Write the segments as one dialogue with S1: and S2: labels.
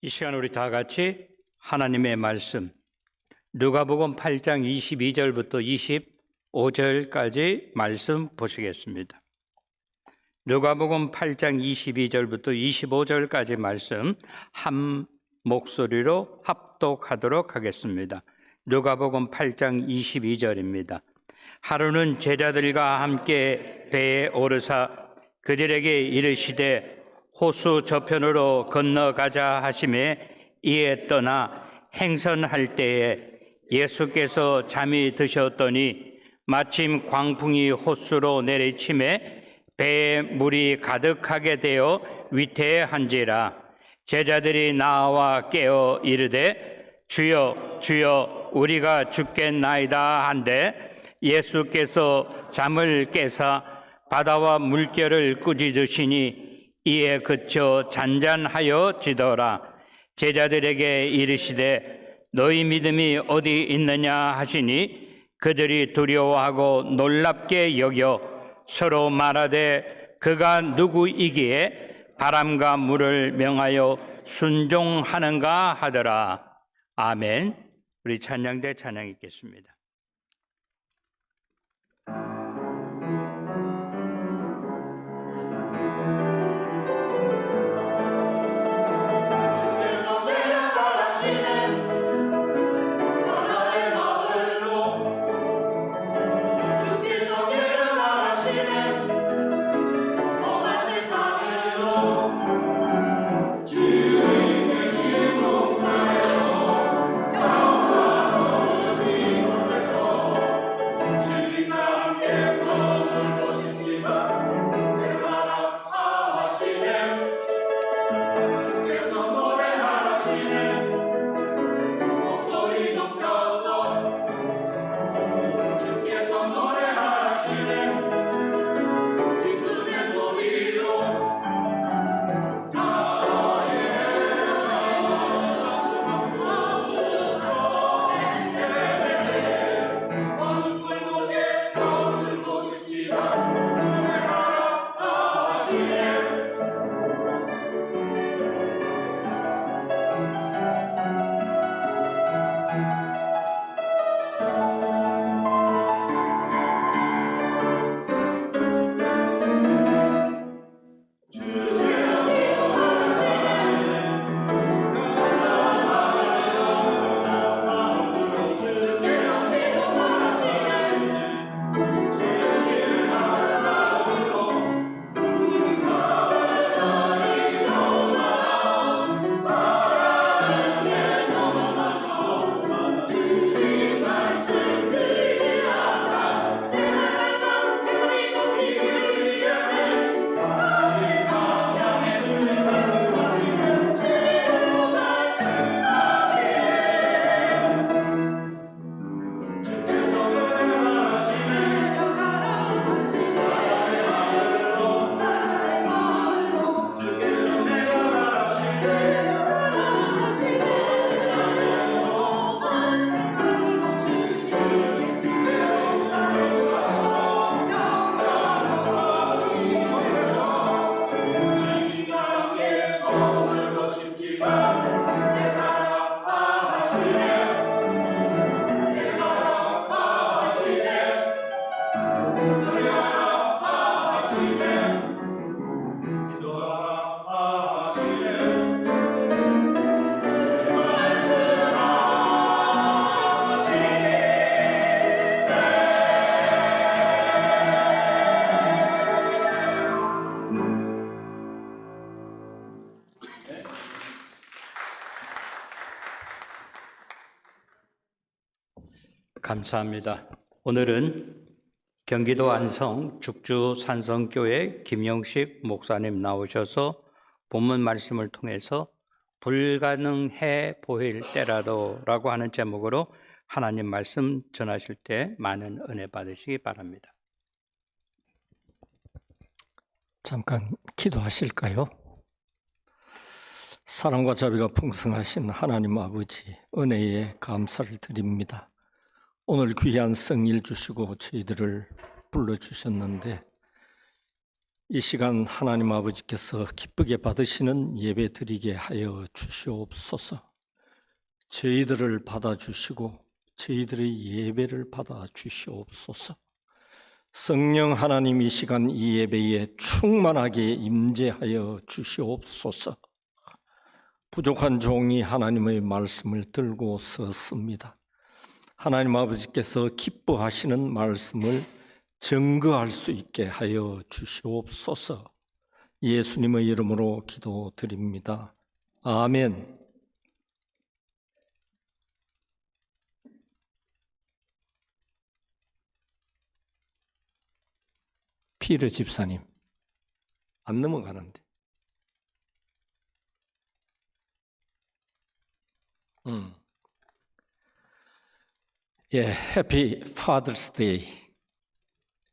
S1: 이 시간 우리 다 같이 하나님의 말씀 누가복음 8장 22절부터 25절까지 말씀 보시겠습니다. 누가복음 8장 22절부터 25절까지 말씀 한 목소리로 합독하도록 하겠습니다. 누가복음 8장 22절입니다. 하루는 제자들과 함께 배에 오르사 그들에게 이르시되 호수 저편으로 건너가자 하시매 이에 떠나 행선할 때에 예수께서 잠이 드셨더니 마침 광풍이 호수로 내리치매 배에 물이 가득하게 되어 위태한지라. 제자들이 나와 깨어 이르되 주여 주여 우리가 죽겠나이다 한데 예수께서 잠을 깨사 바다와 물결을 꾸짖으시니 이에 그쳐 잔잔하여 지더라. 제자들에게 이르시되 너희 믿음이 어디 있느냐 하시니 그들이 두려워하고 놀랍게 여겨 서로 말하되 그가 누구이기에 바람과 물을 명하여 순종하는가 하더라. 아멘. 우리 찬양대 찬양 읽겠습니다. 감사합니다. 오늘은 경기도 안성 죽주 산성교회 김영식 목사님 나오셔서 본문 말씀을 통해서 불가능해 보일 때라도라고 하는 제목으로 하나님 말씀 전하실 때 많은 은혜 받으시기 바랍니다.
S2: 잠깐 기도하실까요? 사랑과 자비가 풍성하신 하나님 아버지, 은혜에 감사를 드립니다. 오늘 귀한 성일 주시고 저희들을 불러주셨는데 이 시간 하나님 아버지께서 기쁘게 받으시는 예배 드리게 하여 주시옵소서. 저희들을 받아주시고 저희들의 예배를 받아주시옵소서. 성령 하나님 이 시간 이 예배에 충만하게 임재하여 주시옵소서. 부족한 종이 하나님의 말씀을 들고 섰습니다. 하나님 아버지께서 기뻐하시는 말씀을 증거할 수 있게 하여 주시옵소서. 예수님의 이름으로 기도드립니다. 아멘. 피르 집사님, 안 넘어가는데. 예, 해피 파더스 데이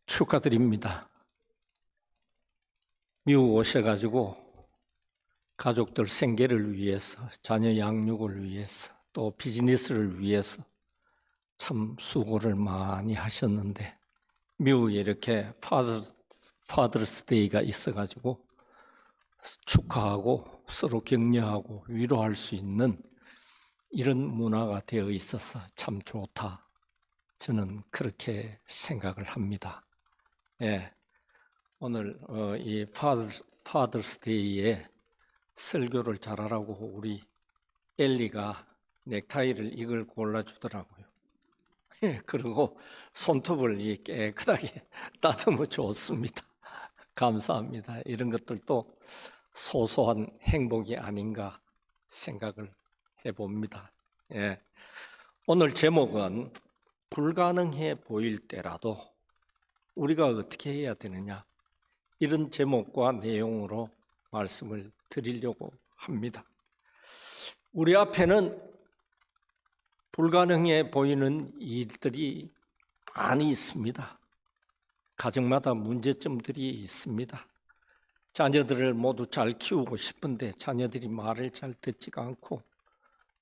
S2: 축하드립니다. 미국 오셔가지고 가족들 생계를 위해서, 자녀 양육을 위해서, 또 비즈니스를 위해서 참 수고를 많이 하셨는데 미국에 이렇게 파더스 데이가 있어가지고 축하하고 서로 격려하고 위로할 수 있는 이런 문화가 되어 있어서 참 좋다. 저는 그렇게 생각을 합니다. 예, 오늘 이 파더스 데이에 설교를 잘하라고 우리 엘리가 넥타이를 이걸 골라주더라고요. 예, 그리고 손톱을 깨끗하게 다듬어 줬습니다. 감사합니다. 이런 것들도 소소한 행복이 아닌가 생각을 해봅니다. 예, 오늘 제목은 불가능해 보일 때라도 우리가 어떻게 해야 되느냐, 이런 제목과 내용으로 말씀을 드리려고 합니다. 우리 앞에는 불가능해 보이는 일들이 많이 있습니다. 가정마다 문제점들이 있습니다. 자녀들을 모두 잘 키우고 싶은데 자녀들이 말을 잘 듣지가 않고,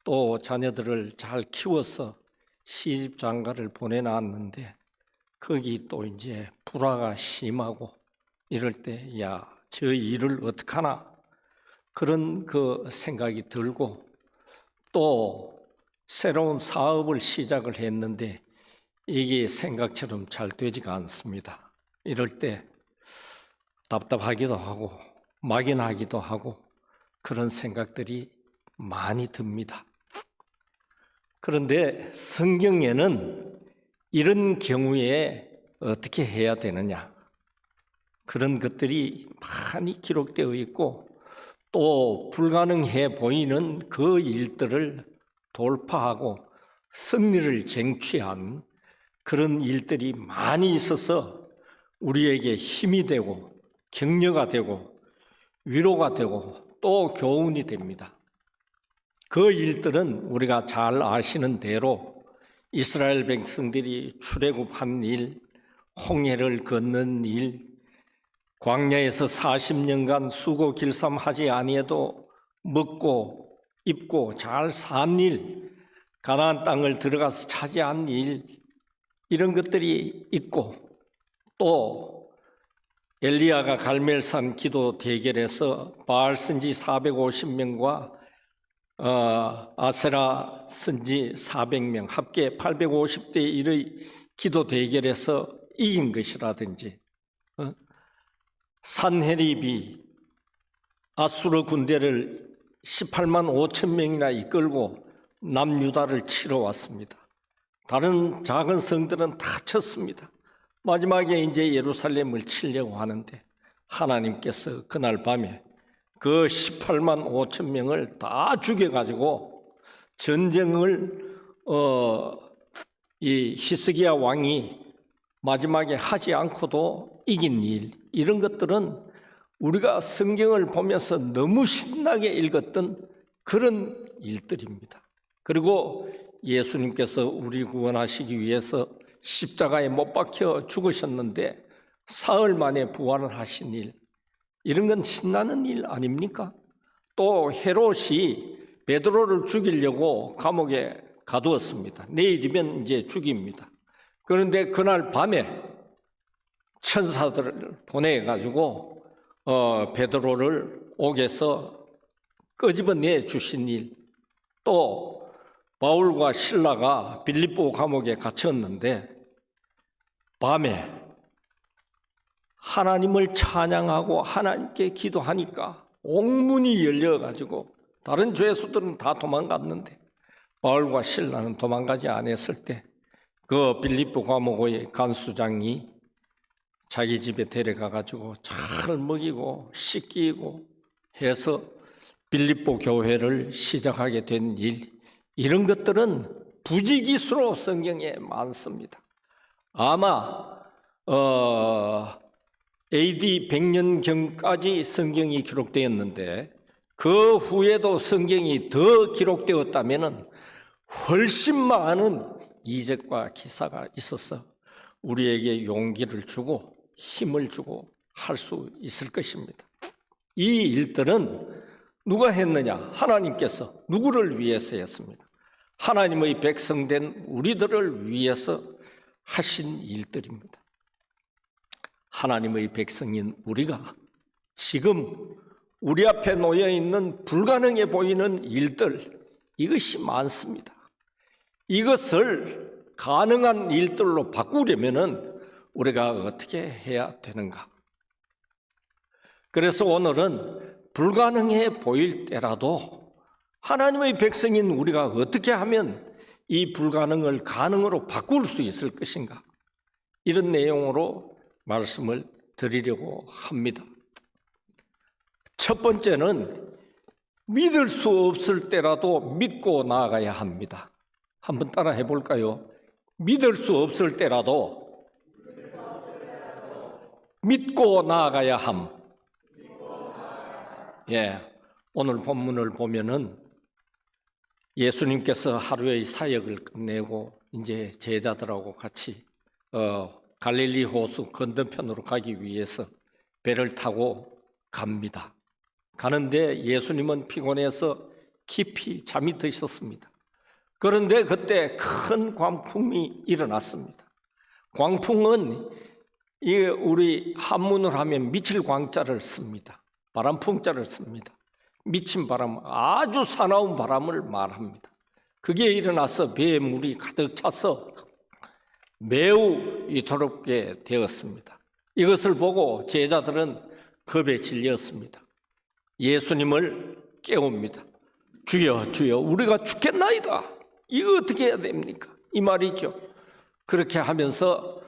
S2: 또 자녀들을 잘 키워서 시집 장가를 보내놨는데 거기 또 이제 불화가 심하고 이럴 때 야, 저 일을 어떡하나 그런 그 생각이 들고, 또 새로운 사업을 시작을 했는데 이게 생각처럼 잘 되지가 않습니다. 이럴 때 답답하기도 하고 막연하기도 하고 그런 생각들이 많이 듭니다. 그런데 성경에는 이런 경우에 어떻게 해야 되느냐, 그런 것들이 많이 기록되어 있고, 또 불가능해 보이는 그 일들을 돌파하고 승리를 쟁취한 그런 일들이 많이 있어서 우리에게 힘이 되고 격려가 되고 위로가 되고 또 교훈이 됩니다. 그 일들은 우리가 잘 아시는 대로 이스라엘 백성들이 출애굽한 일, 홍해를 건넌 일, 광야에서 40년간 수고 길쌈하지 아니해도 먹고 입고 잘 산 일, 가나안 땅을 들어가서 차지한 일, 이런 것들이 있고, 또 엘리야가 갈멜산 기도 대결에서 바알 선지 450명과 아세라 선지 400명 합계 850대 1의 기도 대결에서 이긴 것이라든지, 산헤립이 아수르 군대를 18만 5천 명이나 이끌고 남유다를 치러 왔습니다. 다른 작은 성들은 다 쳤습니다. 마지막에 이제 예루살렘을 치려고 하는데 하나님께서 그날 밤에 그 18만 5천 명을 다 죽여가지고 전쟁을 이 히스기야 왕이 마지막에 하지 않고도 이긴 일, 이런 것들은 우리가 성경을 보면서 너무 신나게 읽었던 그런 일들입니다. 그리고 예수님께서 우리 구원하시기 위해서 십자가에 못 박혀 죽으셨는데 사흘 만에 부활을 하신 일, 이런 건 신나는 일 아닙니까? 또 헤롯이 베드로를 죽이려고 감옥에 가두었습니다. 내일이면 이제 죽입니다. 그런데 그날 밤에 천사들을 보내가지고 베드로를 옥에서 끄집어내 주신 일, 또 바울과 실라가 빌립보 감옥에 갇혔는데 밤에 하나님을 찬양하고 하나님께 기도하니까 옥문이 열려가지고 다른 죄수들은 다 도망갔는데 바울과 실라는 도망가지 않았을 때 그 빌립보 감옥의 간수장이 자기 집에 데려가가지고 잘 먹이고 씻기고 해서 빌립보 교회를 시작하게 된 일, 이런 것들은 부지기수로 성경에 많습니다. 아마 AD 100년경까지 성경이 기록되었는데 그 후에도 성경이 더 기록되었다면 훨씬 많은 이적과 기사가 있어서 우리에게 용기를 주고 힘을 주고 할 수 있을 것입니다. 이 일들은 누가 했느냐? 하나님께서 누구를 위해서 했습니까? 하나님의 백성된 우리들을 위해서 하신 일들입니다. 하나님의 백성인 우리가 지금 우리 앞에 놓여 있는 불가능해 보이는 일들, 이것이 많습니다. 이것을 가능한 일들로 바꾸려면 우리가 어떻게 해야 되는가? 그래서 오늘은 불가능해 보일 때라도 하나님의 백성인 우리가 어떻게 하면 이 불가능을 가능으로 바꿀 수 있을 것인가? 이런 내용으로 말씀을 드리려고 합니다. 첫 번째는 믿을 수 없을 때라도 믿고 나아가야 합니다. 한번 따라 해볼까요? 믿을 수 없을 때라도 믿고 나아가야 함. 예, 오늘 본문을 보면은 예수님께서 하루의 사역을 끝내고 이제 제자들하고 같이 갈릴리 호수 건너편으로 가기 위해서 배를 타고 갑니다. 가는데 예수님은 피곤해서 깊이 잠이 드셨습니다. 그런데 그때 큰 광풍이 일어났습니다. 광풍은 우리 한문을 하면 미칠 광자를 씁니다. 바람풍자를 씁니다. 미친 바람, 아주 사나운 바람을 말합니다. 그게 일어나서 배에 물이 가득 차서 매우 위태롭게 되었습니다. 이것을 보고 제자들은 겁에 질렸습니다. 예수님을 깨웁니다. 주여, 주여, 우리가 죽겠나이다. 이거 어떻게 해야 됩니까? 이 말이죠. 그렇게 하면서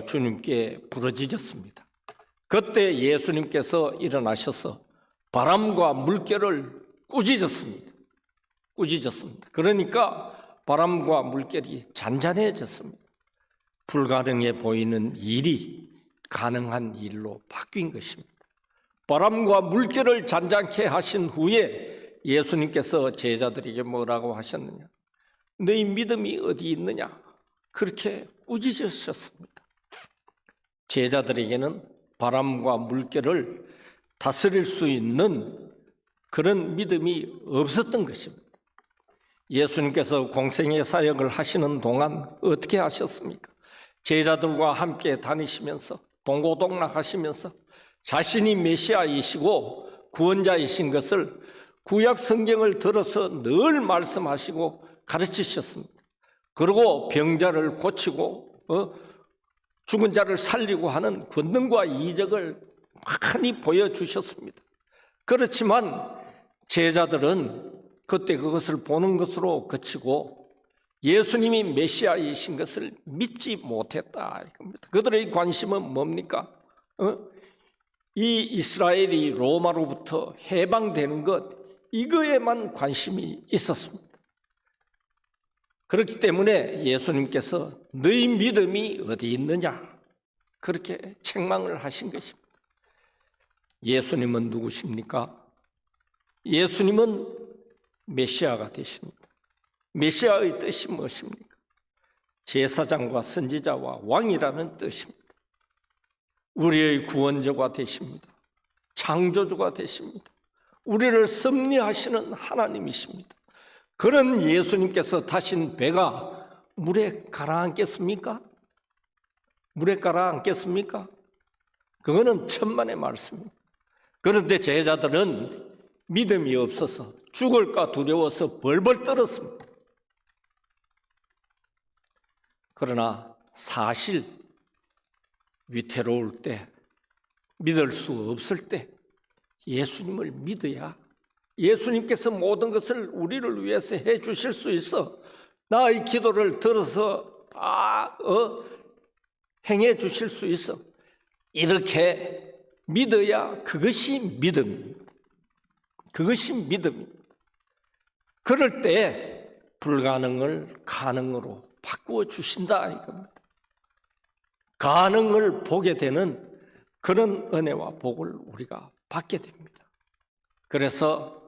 S2: 주님께 부르짖었습니다. 그때 예수님께서 일어나셔서 바람과 물결을 꾸짖었습니다. 그러니까 바람과 물결이 잔잔해졌습니다. 불가능해 보이는 일이 가능한 일로 바뀐 것입니다. 바람과 물결을 잔잔케 하신 후에 예수님께서 제자들에게 뭐라고 하셨느냐? 너희 믿음이 어디 있느냐? 그렇게 꾸짖으셨습니다. 제자들에게는 바람과 물결을 다스릴 수 있는 그런 믿음이 없었던 것입니다. 예수님께서 공생의 사역을 하시는 동안 어떻게 하셨습니까? 제자들과 함께 다니시면서 동고동락하시면서 자신이 메시아이시고 구원자이신 것을 구약 성경을 들어서 늘 말씀하시고 가르치셨습니다. 그리고 병자를 고치고 죽은 자를 살리고 하는 권능과 이적을 많이 보여주셨습니다. 그렇지만 제자들은 그때 그것을 보는 것으로 그치고 예수님이 메시아이신 것을 믿지 못했다 이겁니다. 그들의 관심은 뭡니까? 이 이스라엘이 로마로부터 해방되는 것, 이거에만 관심이 있었습니다. 그렇기 때문에 예수님께서 너희 믿음이 어디 있느냐? 그렇게 책망을 하신 것입니다. 예수님은 누구십니까? 예수님은 메시아가 되십니다. 메시아의 뜻이 무엇입니까? 제사장과 선지자와 왕이라는 뜻입니다. 우리의 구원자가 되십니다. 창조주가 되십니다. 우리를 섭리하시는 하나님이십니다. 그런 예수님께서 타신 배가 물에 가라앉겠습니까? 물에 가라앉겠습니까? 그거는 천만의 말씀입니다. 그런데 제자들은 믿음이 없어서 죽을까 두려워서 벌벌 떨었습니다. 그러나 사실 위태로울 때, 믿을 수 없을 때 예수님을 믿어야 예수님께서 모든 것을 우리를 위해서 해 주실 수 있어. 나의 기도를 들어서 다 행해 주실 수 있어. 이렇게 믿어야 그것이 믿음입니다. 그것이 믿음입니다. 그럴 때 불가능을 가능으로 바꾸어 주신다 이겁니다. 가능을 보게 되는 그런 은혜와 복을 우리가 받게 됩니다. 그래서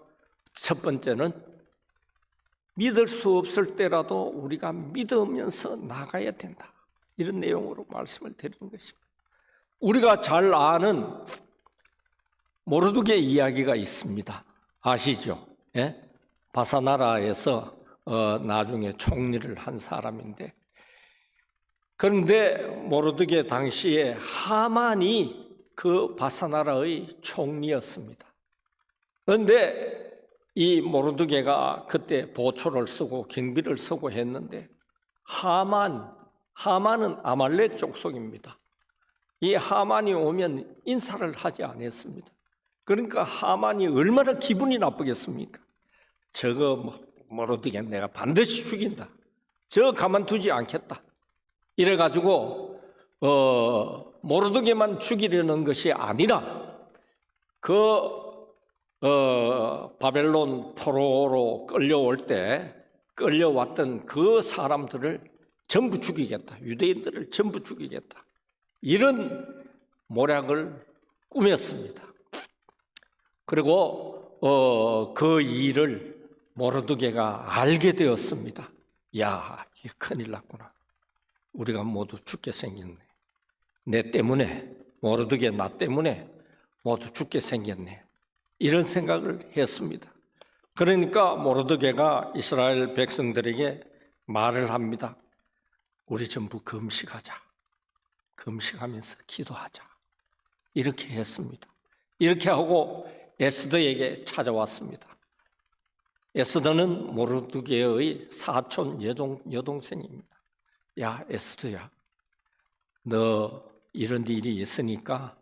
S2: 첫 번째는 믿을 수 없을 때라도 우리가 믿으면서 나가야 된다. 이런 내용으로 말씀을 드리는 것입니다. 우리가 잘 아는 모르드게 이야기가 있습니다. 아시죠? 예? 바사나라에서 나중에 총리를 한 사람인데, 그런데 모르드게 당시에 하만이 그 바사나라의 총리였습니다. 그런데 이 모르드게가 그때 보초를 쓰고 경비를 쓰고 했는데 하만은 아말렉 족속입니다. 이 하만이 오면 인사를 하지 않았습니다. 그러니까 하만이 얼마나 기분이 나쁘겠습니까? 저거 모르드게 내가 반드시 죽인다. 저거 가만두지 않겠다. 이래가지고 모르드게만 죽이려는 것이 아니라 바벨론 포로로 끌려왔던 그 사람들을 전부 죽이겠다. 유대인들을 전부 죽이겠다. 이런 모략을 꾸몄습니다. 그리고 그 일을 모르드게가 알게 되었습니다. 야, 이 큰일 났구나. 우리가 모두 죽게 생겼네. 내 때문에, 모르드게 나 때문에 모두 죽게 생겼네. 이런 생각을 했습니다. 그러니까 모르드게가 이스라엘 백성들에게 말을 합니다. 우리 전부 금식하자. 금식하면서 기도하자. 이렇게 했습니다. 이렇게 하고 에스더에게 찾아왔습니다. 에스더는 모르드게의 사촌 여동생입니다. 야, 에스더야, 너 이런 일이 있으니까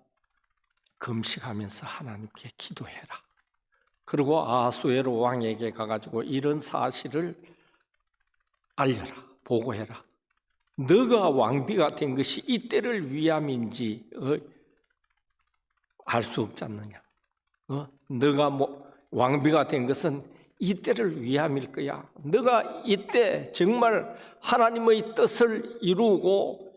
S2: 금식하면서 하나님께 기도해라. 그리고 아하수에로 왕에게 가가지고 이런 사실을 알려라, 보고해라. 너가 왕비가 된 것이 이때를 위함인지 알 수 없지 않느냐. 너가 왕비가 된 것은 이때를 위함일 거야. 너가 이때 정말 하나님의 뜻을 이루고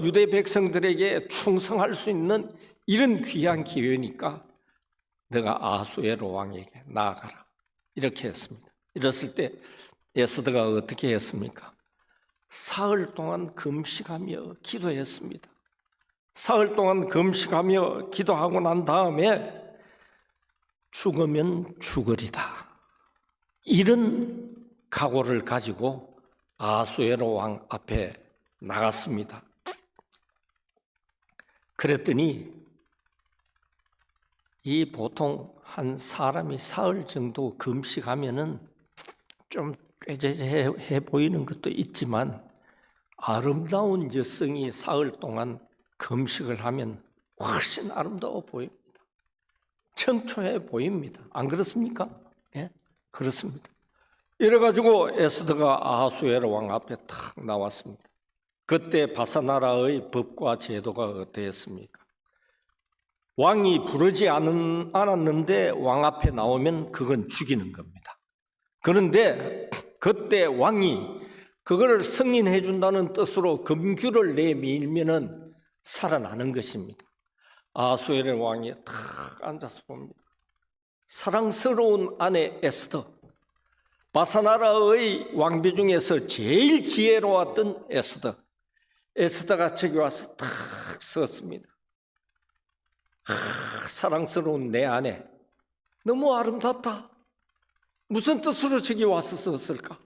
S2: 유대 백성들에게 충성할 수 있는 이런 귀한 기회니까 너가 아하수에로 왕에게 나아가라. 이렇게 했습니다. 이랬을 때 에스더가 어떻게 했습니까? 사흘 동안 금식하며 기도했습니다. 사흘 동안 금식하며 기도하고 난 다음에 죽으면 죽으리다. 이런 각오를 가지고 아하수에로 왕 앞에 나갔습니다. 그랬더니 이 보통 한 사람이 사흘 정도 금식하면은 좀 꾀죄해 보이는 것도 있지만 아름다운 여성이 사흘 동안 금식을 하면 훨씬 아름다워 보입니다. 청초해 보입니다. 안 그렇습니까? 예, 그렇습니다. 이래가지고 에스더가 아하수에로 왕 앞에 탁 나왔습니다. 그때 바사나라의 법과 제도가 어떠했습니까? 왕이 부르지 않았는데 왕 앞에 나오면 그건 죽이는 겁니다. 그런데 그때 왕이 그걸 승인해 준다는 뜻으로 금규를 내밀면은 살아나는 것입니다. 아하수에로 왕이 탁 앉아서 봅니다. 사랑스러운 아내 에스더, 바사나라의 왕비 중에서 제일 지혜로웠던 에스더가 저기 와서 탁 섰습니다. 사랑스러운 내 아내, 너무 아름답다. 무슨 뜻으로 저기 와서 섰을까?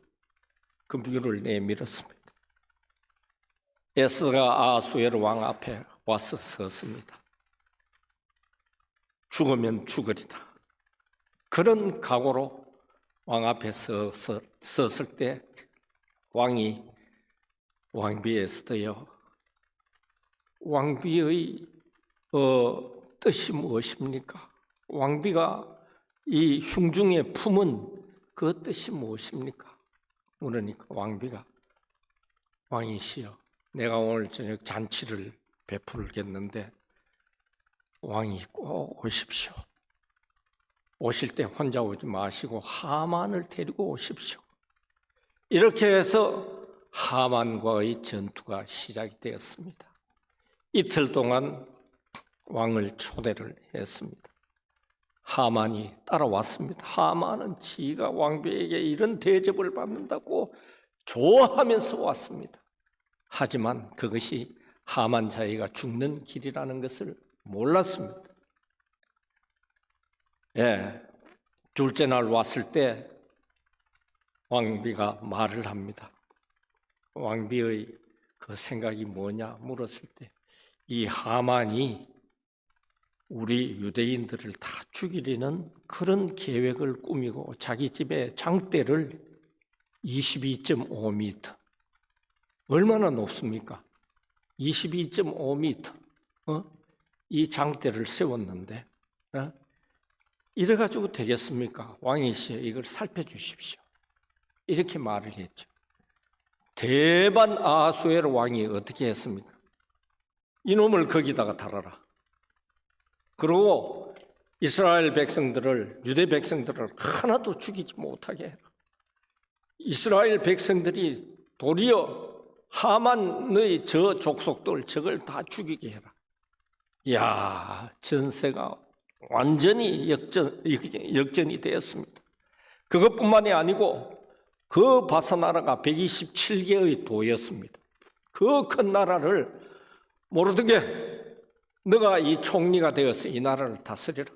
S2: 금규를 내밀었습니다. 에스더가 아하수에로 왕 앞에 와서 섰습니다. 죽으면 죽으리다. 그런 각오로 왕 앞에 섰을 때 왕이 왕비에 서요. 왕비의 뜻이 무엇입니까? 왕비가 이 흉중에 품은 그 뜻이 무엇입니까? 그러니까 왕비가 왕이시여, 내가 오늘 저녁 잔치를 베풀겠는데 왕이 꼭 오십시오. 오실 때 혼자 오지 마시고 하만을 데리고 오십시오. 이렇게 해서 하만과의 전투가 시작이 되었습니다. 이틀 동안 왕을 초대를 했습니다. 하만이 따라왔습니다. 하만은 지가 왕비에게 이런 대접을 받는다고 좋아하면서 왔습니다. 하지만 그것이 하만 자기가 죽는 길이라는 것을 몰랐습니다. 둘째 날 왔을 때 왕비가 말을 합니다. 왕비의 그 생각이 뭐냐 물었을 때 이 하만이 우리 유대인들을 다 죽이려는 그런 계획을 꾸미고 자기 집에 장대를 22.5m, 얼마나 높습니까? 22.5m 이 장대를 세웠는데 이래가지고 되겠습니까? 왕이시여, 이걸 살펴주십시오. 이렇게 말을 했죠. 대반 아하수에로 왕이 어떻게 했습니까? 이놈을 거기다가 달아라. 그리고 이스라엘 백성들을, 유대 백성들을 하나도 죽이지 못하게 해라. 이스라엘 백성들이 도리어 하만의 저 족속들 저걸 다 죽이게 해라. 이야, 전세가 완전히 역전이 되었습니다. 그것뿐만이 아니고 그 바사 나라가 127개의 도였습니다. 그 큰 나라를 모르드게 너가 이 총리가 되어서 이 나라를 다스리라.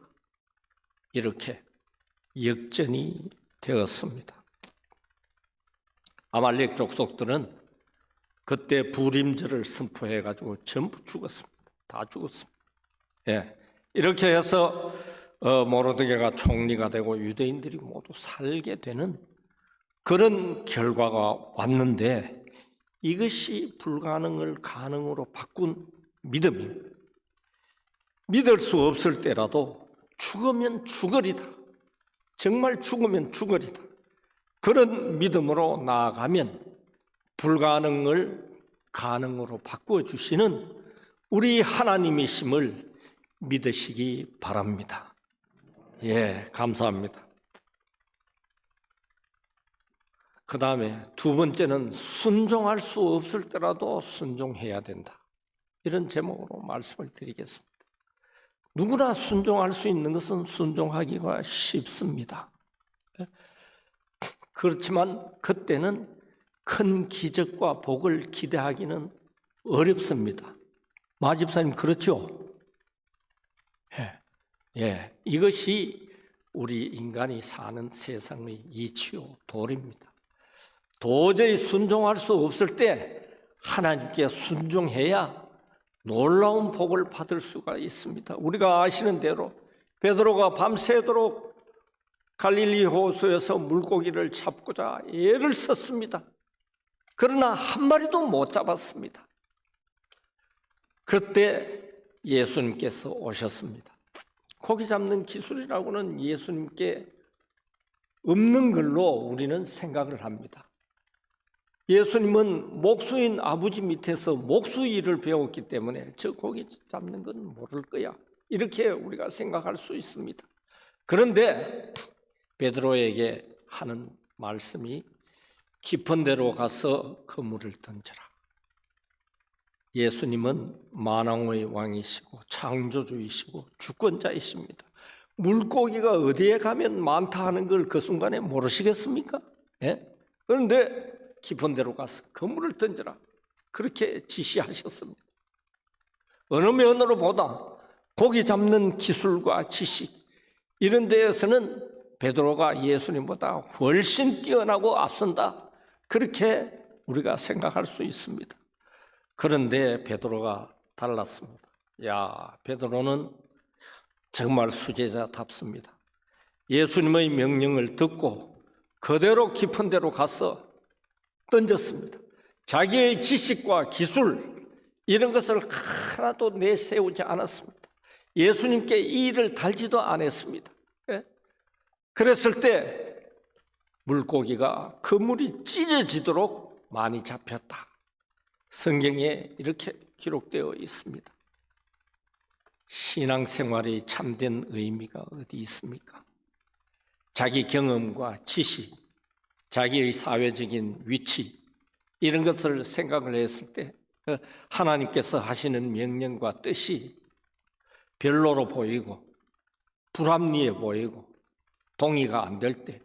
S2: 이렇게 역전이 되었습니다. 아말렉 족속들은 그때 불임절을 선포해가지고 전부 죽었습니다. 다 죽었습니다. 이렇게 해서 모르드게가 총리가 되고 유대인들이 모두 살게 되는 그런 결과가 왔는데 이것이 불가능을 가능으로 바꾼 믿음입니다. 믿을 수 없을 때라도 죽으면 죽으리다. 정말 죽으면 죽으리다. 그런 믿음으로 나아가면 불가능을 가능으로 바꾸어 주시는 우리 하나님이심을 믿으시기 바랍니다. 감사합니다. 그 다음에 두 번째는 순종할 수 없을 때라도 순종해야 된다. 이런 제목으로 말씀을 드리겠습니다. 누구나 순종할 수 있는 것은 순종하기가 쉽습니다. 그렇지만 그때는 큰 기적과 복을 기대하기는 어렵습니다. 마집사님 그렇죠? 이것이 우리 인간이 사는 세상의 이치요 도리입니다. 도저히 순종할 수 없을 때 하나님께 순종해야 놀라운 복을 받을 수가 있습니다. 우리가 아시는 대로 베드로가 밤새도록 갈릴리 호수에서 물고기를 잡고자 애를 썼습니다. 그러나 한 마리도 못 잡았습니다. 그때 예수님께서 오셨습니다. 고기 잡는 기술이라고는 예수님께 없는 걸로 우리는 생각을 합니다. 예수님은 목수인 아버지 밑에서 목수 일을 배웠기 때문에 저 고기 잡는 건 모를 거야. 이렇게 우리가 생각할 수 있습니다. 그런데 베드로에게 하는 말씀이 깊은 데로 가서 그물을 던져라. 예수님은 만왕의 왕이시고 창조주이시고 주권자이십니다. 물고기가 어디에 가면 많다 하는 걸 그 순간에 모르시겠습니까? 그런데 깊은 데로 가서 그물을 던져라. 그렇게 지시하셨습니다. 어느 면으로보다 고기 잡는 기술과 지식 이런 데에서는 베드로가 예수님보다 훨씬 뛰어나고 앞선다. 그렇게 우리가 생각할 수 있습니다. 그런데 베드로가 달랐습니다. 베드로는 정말 수제자답습니다. 예수님의 명령을 듣고 그대로 깊은 데로 가서 던졌습니다. 자기의 지식과 기술 이런 것을 하나도 내세우지 않았습니다. 예수님께 이 일을 달지도 않았습니다. 그랬을 때 물고기가 그물이 찢어지도록 많이 잡혔다. 성경에 이렇게 기록되어 있습니다. 신앙생활의 참된 의미가 어디 있습니까? 자기 경험과 지식, 자기의 사회적인 위치 이런 것을 생각을 했을 때 하나님께서 하시는 명령과 뜻이 별로로 보이고 불합리해 보이고 동의가 안 될 때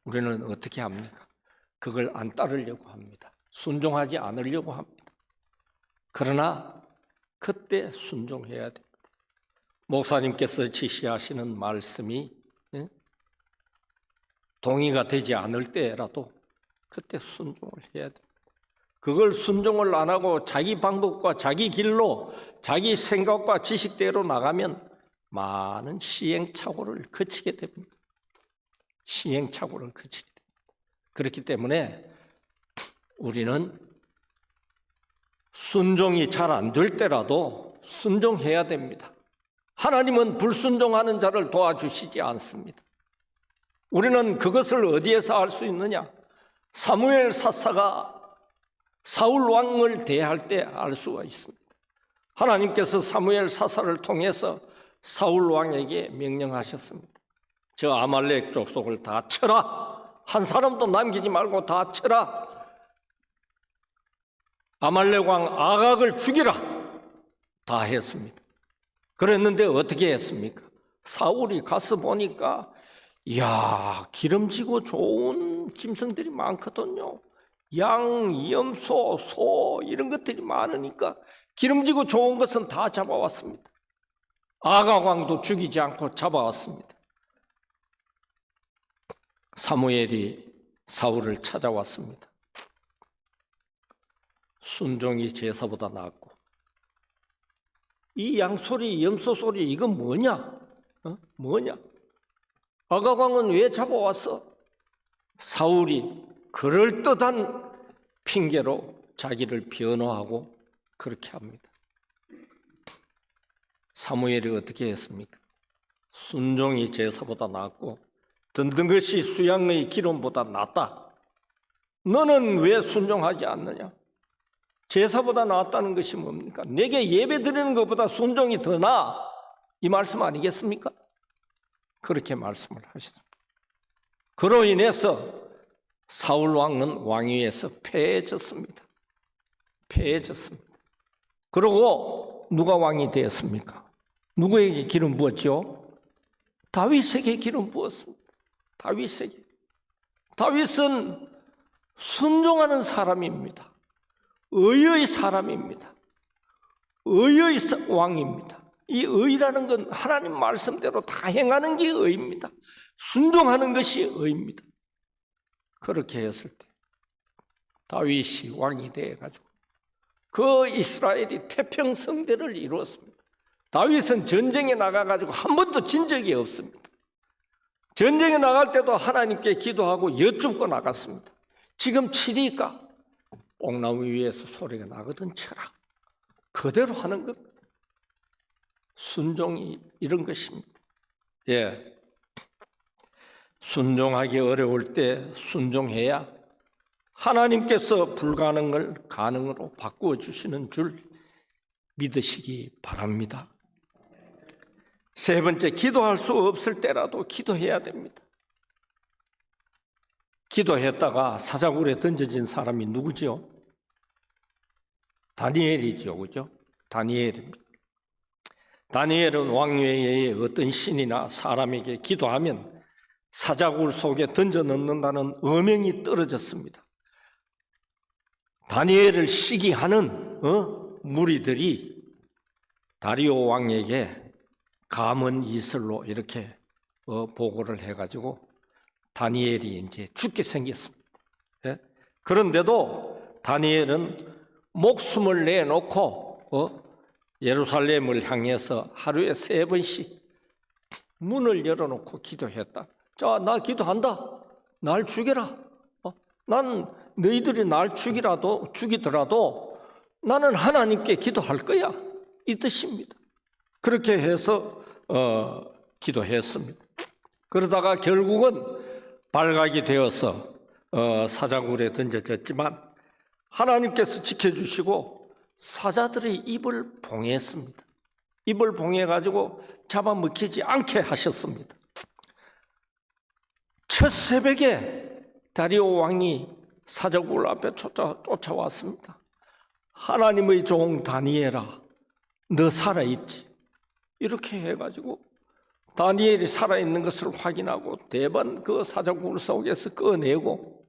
S2: 우리는 어떻게 합니까? 그걸 안 따르려고 합니다. 순종하지 않으려고 합니다. 그러나 그때 순종해야 됩니다. 목사님께서 지시하시는 말씀이 동의가 되지 않을 때라도 그때 순종을 해야 됩니다. 그걸 순종을 안 하고 자기 방법과 자기 길로 자기 생각과 지식대로 나가면 많은 시행착오를 거치게 됩니다. 시행착오를 거치게 됩니다. 그렇기 때문에 우리는 순종이 잘 안 될 때라도 순종해야 됩니다. 하나님은 불순종하는 자를 도와주시지 않습니다. 우리는 그것을 어디에서 알 수 있느냐? 사무엘 사사가 사울 왕을 대할 때 알 수가 있습니다. 하나님께서 사무엘 사사를 통해서 사울 왕에게 명령하셨습니다. 저 아말렉 족속을 다 쳐라. 한 사람도 남기지 말고 다 쳐라. 아말렉 왕 아각을 죽이라. 다 했습니다. 그랬는데 어떻게 했습니까? 사울이 가서 보니까 이야, 기름지고 좋은 짐승들이 많거든요. 양, 염소, 소 이런 것들이 많으니까 기름지고 좋은 것은 다 잡아왔습니다. 아각 왕도 죽이지 않고 잡아왔습니다. 사무엘이 사울을 찾아왔습니다. 순종이 제사보다 낫고 이 양소리, 염소 소리 이건 뭐냐? 뭐냐? 아각 왕은 왜 잡아왔어? 사울이 그럴듯한 핑계로 자기를 변호하고 그렇게 합니다. 사무엘이 어떻게 했습니까? 순종이 제사보다 낫고 듣는 것이 수양의 기름보다 낫다. 너는 왜 순종하지 않느냐? 제사보다 낫다는 것이 뭡니까? 내게 예배 드리는 것보다 순종이 더 나아. 이 말씀 아니겠습니까? 그렇게 말씀을 하셨습니다. 그로 인해서 사울 왕은 왕위에서 패해졌습니다. 패해졌습니다. 그리고 누가 왕이 되었습니까? 누구에게 기름 부었죠? 다윗에게 기름 부었습니다. 다윗에게. 다윗은 순종하는 사람입니다. 의의 사람입니다. 의의 왕입니다. 이 의라는 건 하나님 말씀대로 다 행하는 게 의입니다. 순종하는 것이 의입니다. 그렇게 했을 때 다윗이 왕이 되어가지고 그 이스라엘이 태평성대를 이루었습니다. 다윗은 전쟁에 나가가지고 한 번도 진 적이 없습니다. 전쟁에 나갈 때도 하나님께 기도하고 여쭙고 나갔습니다. 지금 치리까? 뽕나무 위에서 소리가 나거든 쳐라. 그대로 하는 겁니다. 순종이 이런 것입니다. 예, 순종하기 어려울 때 순종해야 하나님께서 불가능을 가능으로 바꾸어 주시는 줄 믿으시기 바랍니다. 세 번째, 기도할 수 없을 때라도 기도해야 됩니다. 기도했다가 사자굴에 던져진 사람이 누구죠? 다니엘이죠, 그죠? 다니엘입니다. 다니엘은 왕외에 어떤 신이나 사람에게 기도하면 사자굴 속에 던져 넣는다는 어명이 떨어졌습니다. 다니엘을 시기하는 무리들이 다리오 왕에게 감언 이슬로 이렇게 보고를 해가지고 다니엘이 이제 죽게 생겼습니다. 예? 그런데도 다니엘은 목숨을 내놓고 예루살렘을 향해서 하루에 3번씩 문을 열어놓고 기도했다. 자, 나 기도한다. 날 죽여라. 난 너희들이 날 죽이더라도 나는 하나님께 기도할 거야. 이 뜻입니다. 그렇게 해서 기도했습니다. 그러다가 결국은 발각이 되어서 사자굴에 던져졌지만 하나님께서 지켜주시고 사자들의 입을 봉했습니다. 입을 봉해가지고 잡아먹히지 않게 하셨습니다. 첫 새벽에 다리오 왕이 사자굴 앞에 쫓아왔습니다. 하나님의 종 다니엘아, 너 살아있지? 이렇게 해가지고 다니엘이 살아있는 것을 확인하고 대번 그 사자굴 속에서 꺼내고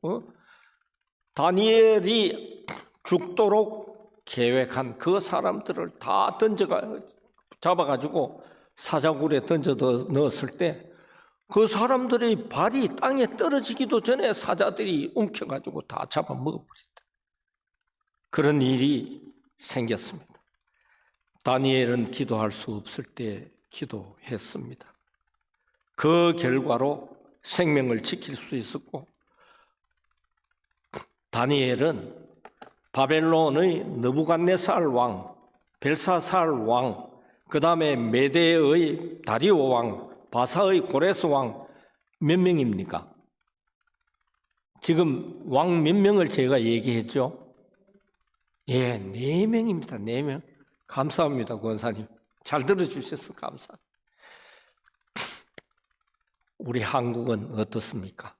S2: 다니엘이 죽도록 계획한 그 사람들을 다 잡아가지고 사자굴에 던져 넣었을 때 그 사람들의 발이 땅에 떨어지기도 전에 사자들이 움켜가지고 다 잡아먹어버렸다. 그런 일이 생겼습니다. 다니엘은 기도할 수 없을 때 기도했습니다. 그 결과로 생명을 지킬 수 있었고 다니엘은 바벨론의 느부갓네살 왕, 벨사살 왕, 그 다음에 메대의 다리오 왕, 바사의 고레스 왕 몇 명입니까? 지금 왕 몇 명을 제가 얘기했죠? 예, 4명입니다. 4명. 감사합니다, 권사님. 잘 들어주셔서 감사합니다. 우리 한국은 어떻습니까?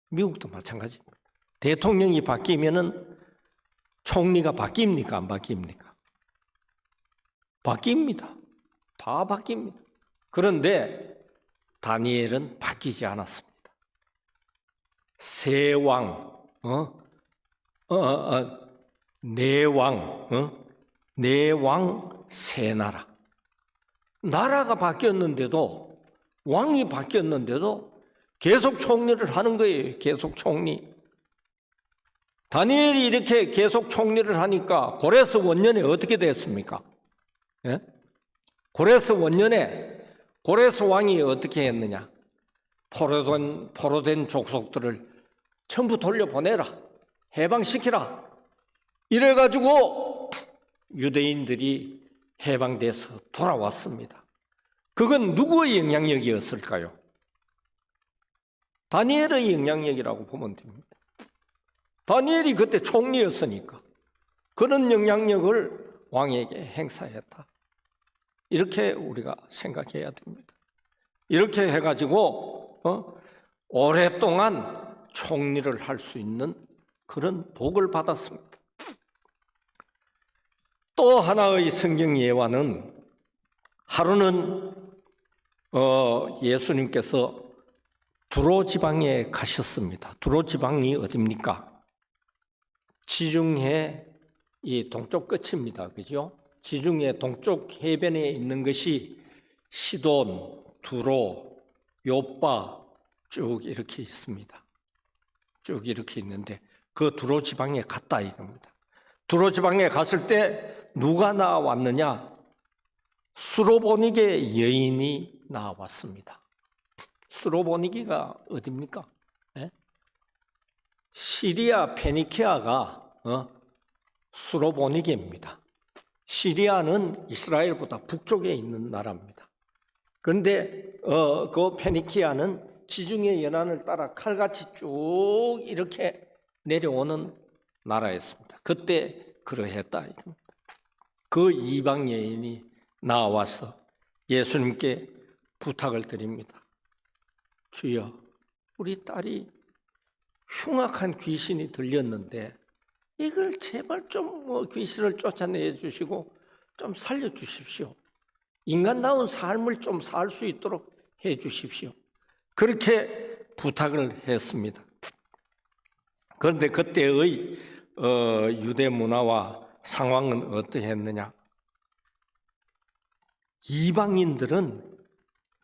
S2: 미국도 마찬가지입니다. 대통령이 바뀌면은 총리가 바뀝니까? 안 바뀝니까? 바뀝니다. 다 바뀝니다. 그런데 다니엘은 바뀌지 않았습니다. 세 왕, 네 왕, 세 나라. 나라가 바뀌었는데도, 왕이 바뀌었는데도 계속 총리를 하는 거예요. 계속 총리. 다니엘이 이렇게 계속 총리를 하니까 고레스 원년에 어떻게 됐습니까? 예? 고레스 원년에 고레스 왕이 어떻게 했느냐? 포로된 족속들을 전부 돌려보내라. 해방시키라. 이래가지고 유대인들이 해방돼서 돌아왔습니다. 그건 누구의 영향력이었을까요? 다니엘의 영향력이라고 보면 됩니다. 다니엘이 그때 총리였으니까 그런 영향력을 왕에게 행사했다. 이렇게 우리가 생각해야 됩니다. 이렇게 해가지고 오랫동안 총리를 할 수 있는 그런 복을 받았습니다. 또 하나의 성경 예화는 하루는 예수님께서 두로 지방에 가셨습니다. 두로 지방이 어디입니까? 지중해 이 동쪽 끝입니다. 그죠? 지중해 동쪽 해변에 있는 것이 시돈, 두로, 요빠 쭉 이렇게 있습니다. 쭉 이렇게 있는데 그 두로 지방에 갔다 이겁니다. 두로 지방에 갔을 때 누가 나왔느냐? 수로보니게 여인이 나왔습니다. 수로보니게가 어디입니까? 네? 시리아 페니키아가 수로보니게입니다. 시리아는 이스라엘보다 북쪽에 있는 나라입니다. 그런데 그 페니키아는 지중해 연안을 따라 칼같이 쭉 이렇게 내려오는 나라였습니다. 그때 그러했다. 그 이방 여인이 나와서 예수님께 부탁을 드립니다. 주여, 우리 딸이 흉악한 귀신이 들렸는데 이걸 제발 좀 귀신을 쫓아내 주시고 좀 살려주십시오. 인간다운 삶을 좀 살 수 있도록 해 주십시오. 그렇게 부탁을 했습니다. 그런데 그때의 유대 문화와 상황은 어떠했느냐? 이방인들은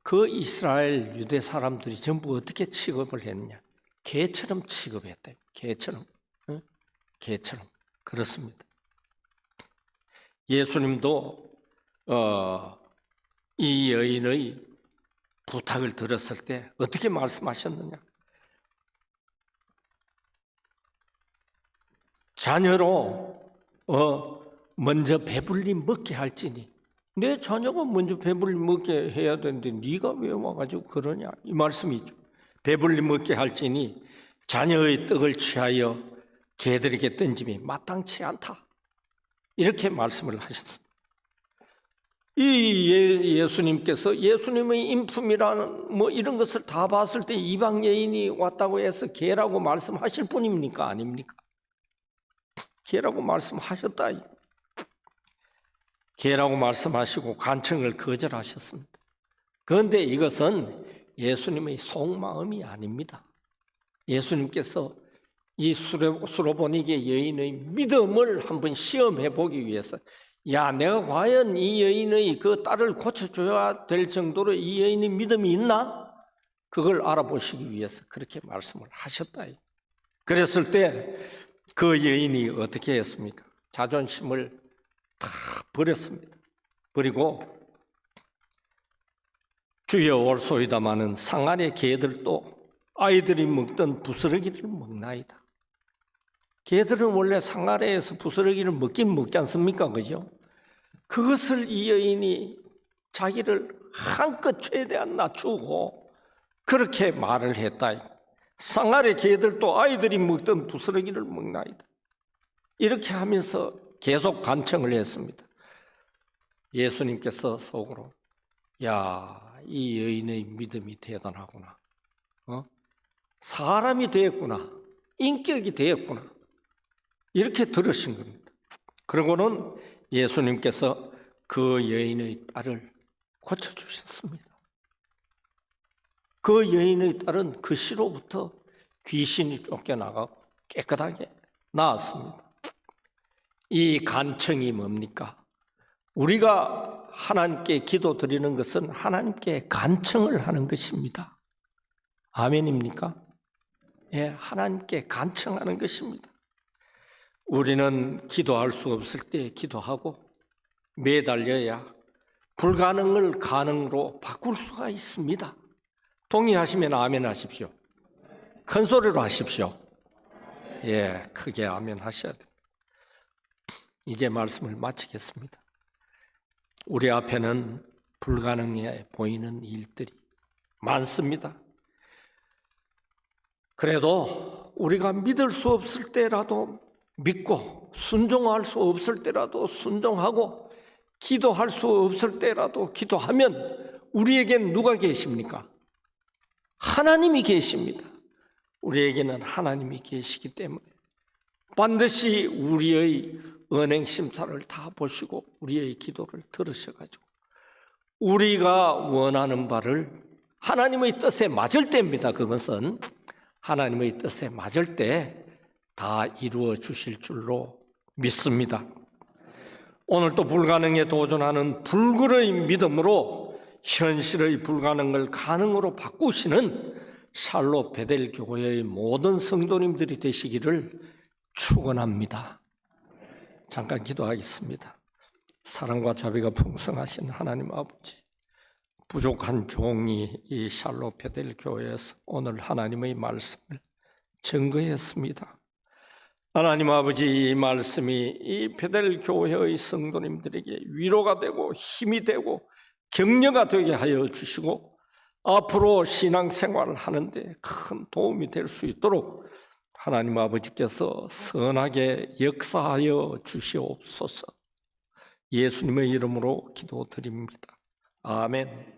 S2: 그 이스라엘 유대 사람들이 전부 어떻게 취급을 했느냐? 개처럼 취급했대요. 개처럼. 개처럼. 그렇습니다. 예수님도 이 여인의 부탁을 드렸을 때 어떻게 말씀하셨느냐? 자녀로 먼저 배불리 먹게 할지니, 내 자녀가 먼저 배불리 먹게 해야 되는데 네가 왜 와가지고 그러냐, 이 말씀이죠. 배불리 먹게 할지니 자녀의 떡을 취하여 개들에게 던짐이 마땅치 않다, 이렇게 말씀을 하셨습니다. 이 예수님께서 예수님의 인품이라는 뭐 이런 것을 다 봤을 때 이방 여인이 왔다고 해서 개라고 말씀하실 분입니까? 아닙니까? 개라고 말씀하셨다. 개라고 말씀하시고 간청을 거절하셨습니다. 그런데 이것은 예수님의 속마음이 아닙니다. 예수님께서 이 수로보니게 여인의 믿음을 한번 시험해 보기 위해서, 야, 내가 과연 이 여인의 그 딸을 고쳐줘야 될 정도로 이 여인의 믿음이 있나? 그걸 알아보시기 위해서 그렇게 말씀을 하셨다. 그랬을 때 그 여인이 어떻게 했습니까? 자존심을 다 버렸습니다. 버리고 주여 올소이다마는 상아의 개들도 아이들이 먹던 부스러기를 먹나이다. 개들은 원래 상아래에서 부스러기를 먹긴 먹지 않습니까? 그죠? 그것을 이 여인이 자기를 한껏 최대한 낮추고 그렇게 말을 했다. 상아래 개들도 아이들이 먹던 부스러기를 먹나이다. 이렇게 하면서 계속 간청을 했습니다. 예수님께서 속으로, 야, 이 여인의 믿음이 대단하구나. 사람이 되었구나. 인격이 되었구나. 이렇게 들으신 겁니다. 그러고는 예수님께서 그 여인의 딸을 고쳐주셨습니다. 그 여인의 딸은 그 시로부터 귀신이 쫓겨나가고 깨끗하게 나았습니다. 이 간청이 뭡니까? 우리가 하나님께 기도드리는 것은 하나님께 간청을 하는 것입니다. 아멘입니까? 예, 하나님께 간청하는 것입니다. 우리는 기도할 수 없을 때 기도하고 매달려야 불가능을 가능으로 바꿀 수가 있습니다. 동의하시면 아멘 하십시오. 큰 소리로 하십시오. 예, 크게 아멘 하셔야 돼요. 이제 말씀을 마치겠습니다. 우리 앞에는 불가능해 보이는 일들이 많습니다. 그래도 우리가 믿을 수 없을 때라도 믿고, 순종할 수 없을 때라도 순종하고, 기도할 수 없을 때라도 기도하면 우리에겐 누가 계십니까? 하나님이 계십니다. 우리에게는 하나님이 계시기 때문에 반드시 우리의 은행 심사를 다 보시고 우리의 기도를 들으셔가지고 우리가 원하는 바를 하나님의 뜻에 맞을 때입니다. 그것은 하나님의 뜻에 맞을 때 다 이루어 주실 줄로 믿습니다. 오늘 또 불가능에 도전하는 불굴의 믿음으로 현실의 불가능을 가능으로 바꾸시는 샬롯 베델 교회의 모든 성도님들이 되시기를 축원합니다. 잠깐 기도하겠습니다. 사랑과 자비가 풍성하신 하나님 아버지, 부족한 종이 이 샬롯 베델 교회에서 오늘 하나님의 말씀을 증거했습니다. 하나님 아버지, 이 말씀이 이 베델 교회의 성도님들에게 위로가 되고 힘이 되고 격려가 되게 하여 주시고 앞으로 신앙생활을 하는데 큰 도움이 될 수 있도록 하나님 아버지께서 선하게 역사하여 주시옵소서. 예수님의 이름으로 기도드립니다. 아멘.